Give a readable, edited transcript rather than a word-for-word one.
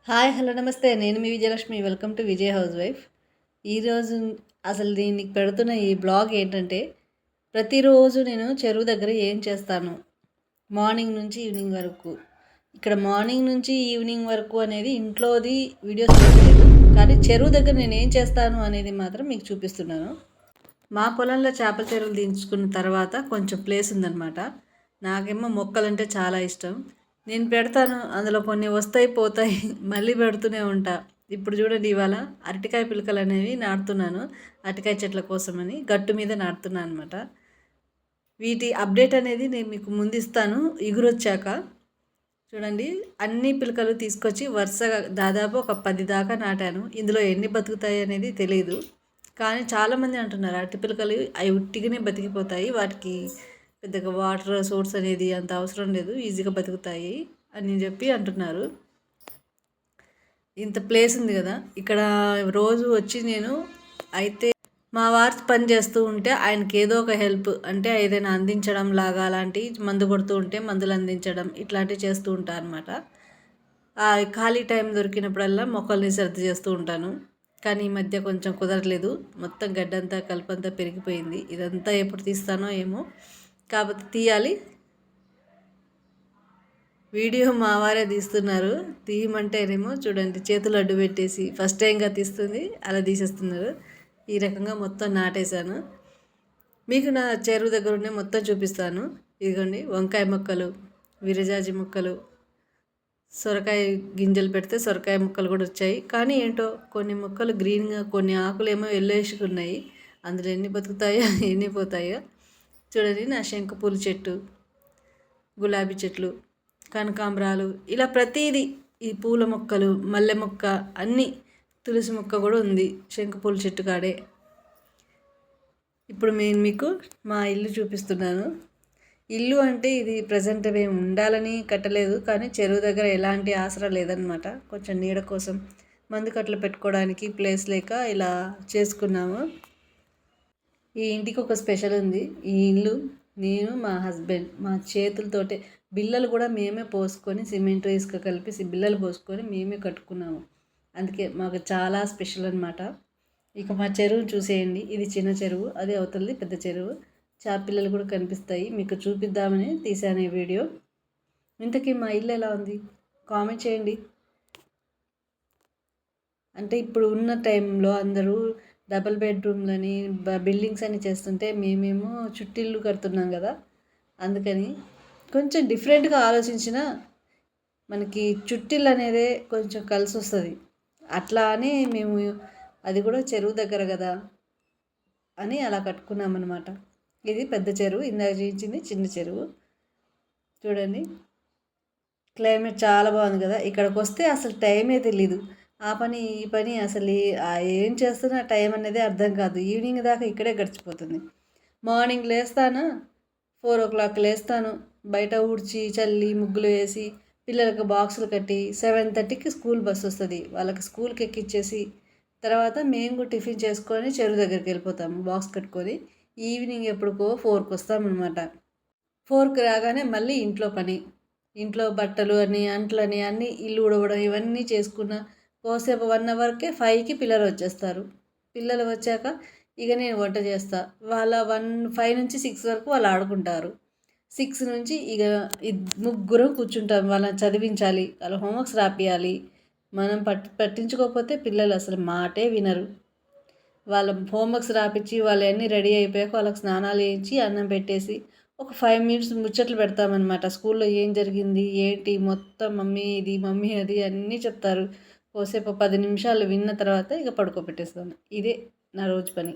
Hi hello నమస్తే. నేను మీ Vijayalakshmi. Welcome to Vijay house wife. ఈరోజు అసలు దీనికి పెడుతున్న ఈ బ్లాగ్ ఏంటంటే, ప్రతిరోజు నేను చెరువు దగ్గర ఏం చేస్తాను మార్నింగ్ నుంచి ఈవినింగ్ వరకు. ఇక్కడ మార్నింగ్ నుంచి ఈవినింగ్ వరకు అనేది ఇంట్లోది వీడియోస్ పెట్టలేదు, కానీ చెరువు దగ్గర నేను ఏం చేస్తాను అనేది మాత్రం మీకు చూపిస్తున్నాను. మా పొలంలో చేపల చెరువులు దించుకున్న తర్వాత కొంచెం ప్లేస్ ఉందన్నమాట. నాకేమో మొక్కలంటే చాలా ఇష్టం. నేను పెడతాను, అందులో కొన్ని వస్తాయి పోతాయి, మళ్ళీ పెడుతూనే ఉంటా. ఇప్పుడు చూడండి, ఇవాళ అరటికాయ పిలకలు అనేవి నాటుతున్నాను. అరటికాయ చెట్ల కోసమని గట్టు మీద నాటుతున్నాను అనమాట. వీటి అప్డేట్ అనేది నేను మీకు ముందు ఇస్తాను ఇగురొచ్చాక. చూడండి, అన్ని పిలకలు తీసుకొచ్చి వరుసగా దాదాపు ఒక 10 దాకా నాటాను. ఇందులో ఎన్ని బతుకుతాయి అనేది తెలియదు, కానీ చాలామంది అంటున్నారు అరటి పిలకలు అవి ఉట్టిగానే బతికిపోతాయి, వాటికి పెద్దగా వాటర్ సోర్స్ అనేది అంత అవసరం లేదు, ఈజీగా బతుకుతాయి అని చెప్పి అంటున్నారు. ఇంత ప్లేస్ ఉంది కదా ఇక్కడ, రోజు వచ్చి నేను అయితే మా వారు పని చేస్తూ ఉంటే ఆయనకి ఏదో ఒక హెల్ప్ అంటే ఏదైనా అందించడం లాగా, అలాంటి మందు కొడుతూ ఉంటే మందులు అందించడం ఇట్లాంటివి చేస్తూ ఉంటాను అనమాట. ఖాళీ టైం దొరికినప్పుడల్లా మొక్కల్ని సర్ది చేస్తూ ఉంటాను. కానీ ఈ మధ్య కొంచెం కుదరలేదు, మొత్తం గడ్డంతా కలుపంతా పెరిగిపోయింది. ఇదంతా ఎప్పుడు తీస్తానో ఏమో, కాకపోతే తీయాలి. వీడియో మా వారే తీస్తున్నారు. తీయమంటేనేమో చూడండి చేతులు అడ్డు పెట్టేసి ఫస్ట్ టైంగా తీస్తుంది, అలా తీసేస్తున్నారు. ఈ రకంగా మొత్తం నాటేశాను. మీకు నా చెరువు దగ్గర ఉండే మొత్తం చూపిస్తాను. ఇదిగోండి, వంకాయ మొక్కలు, విరజాజి మొక్కలు, సొరకాయ గింజలు పెడితే సొరకాయ మొక్కలు కూడా వచ్చాయి. కానీ ఏంటో కొన్ని మొక్కలు గ్రీన్గా, కొన్ని ఆకులేమో ఎల్లోయిష్గా ఉన్నాయి. అందులో ఎన్ని బతుకుతాయో ఎన్ని పోతాయో. చూడండి, నా శంకుపూల చెట్టు, గులాబీ చెట్లు, కనకాంబరాలు, ఇలా ప్రతిదీ, ఈ పూల మొక్కలు, మల్లె మొక్క, అన్నీ, తులసి మొక్క కూడా ఉంది శంకుపూల చెట్టు కాడే. ఇప్పుడు నేను మీకు మా ఇల్లు చూపిస్తున్నాను. ఇల్లు అంటే ఇది ప్రజెంట్ మేము ఉండాలని కట్టలేదు, కానీ చెరువు దగ్గర ఎలాంటి ఆసరా లేదనమాట. కొంచెం నీడ కోసం మందు కట్టలు పెట్టుకోవడానికి ప్లేస్ లేక ఇలా చేసుకున్నాము. ఈ ఇంటికి ఒక స్పెషల్ ఉంది. ఈ ఇల్లు నేను, మా హస్బెండ్, మా చేతులతోటే బిల్లలు కూడా మేమే పోసుకొని, సిమెంట్ ఇసుక కలిపి బిల్లలు పోసుకొని మేమే కట్టుకున్నాము. అందుకే మాకు చాలా స్పెషల్ అనమాట. ఇక మా చెరువు చూసేయండి. ఇది చిన్న చెరువు, అదే అవుతుంది పెద్ద చెరువు. చేపపిల్లలు కూడా కనిపిస్తాయి, మీకు చూపిద్దామని తీసాను ఈ వీడియో. ఇంతకీ మా ఇల్లు ఎలా ఉంది కామెంట్ చేయండి. అంటే ఇప్పుడు ఉన్న టైంలో అందరూ డబుల్ బెడ్రూమ్లని బిల్డింగ్స్ అని చేస్తుంటే మేమేమో చుట్టిల్లు కడుతున్నాం కదా, అందుకని కొంచెం డిఫరెంట్గా ఆలోచించిన మనకి చుట్టిల్లు అనేదే కొంచెం కలిసి వస్తుంది. అట్లా అని మేము అది కూడా చెరువు దగ్గర కదా అని అలా కట్టుకున్నామన్నమాట. ఇది పెద్ద చెరువు, ఇందాక చూపించింది చిన్న చెరువు. చూడండి, క్లైమేట్ చాలా బాగుంది కదా. ఇక్కడికి వస్తే అసలు టైమే తెలీదు. ఆ పని ఈ పని అసలు ఏం చేస్తున్నా టైం అనేది అర్థం కాదు. ఈవినింగ్ దాకా ఇక్కడే గడిచిపోతుంది. మార్నింగ్ లేస్తాను, 4 o'clock లేస్తాను, బయట ఊడ్చి చల్లి ముగ్గులు వేసి పిల్లలకు బాక్సులు కట్టి 7:30కి స్కూల్ బస్ వస్తుంది, వాళ్ళకి స్కూల్కి ఎక్కిచ్చేసి తర్వాత మేము కూడా టిఫిన్ చేసుకొని చెరువు దగ్గరికి వెళ్ళిపోతాము బాక్స్ కట్టుకొని. ఈవినింగ్ ఎప్పుడుకో 4కి వస్తామన్నమాట. 4కి రాగానే మళ్ళీ ఇంట్లో పని, ఇంట్లో బట్టలు అని అంట్లని అన్నీ, ఇల్లు ఉడవడం ఇవన్నీ చేసుకున్న కోసేపు 1 అవర్కే 5కి పిల్లలు వచ్చేస్తారు. పిల్లలు వచ్చాక ఇక నేను వంట చేస్తా. వాళ్ళ 5 నుంచి 6 వరకు వాళ్ళు ఆడుకుంటారు. 6 నుంచి ఇక ముగ్గురు కూర్చుంటాం, వాళ్ళని చదివించాలి, వాళ్ళ హోంవర్క్స్ రాపియాలి. మనం పట్టించుకోకపోతే పిల్లలు అసలు మాటే వినరు. వాళ్ళ హోంవర్క్స్ రాపించి వాళ్ళు అన్నీ రెడీ అయిపోయాక వాళ్ళకి స్నానాలు చేయించి అన్నం పెట్టేసి ఒక 5 minutes ముచ్చట్లు పెడతామన్నమాట. స్కూల్లో ఏం జరిగింది ఏంటి మొత్తం, మమ్మీ ఇది మమ్మీ అది అన్నీ చెప్తారు. కోసేపు 10 నిమిషాలు విన్న తర్వాత ఇక పడుకోబెట్టేస్తాను. ఇదే నా రోజు పని.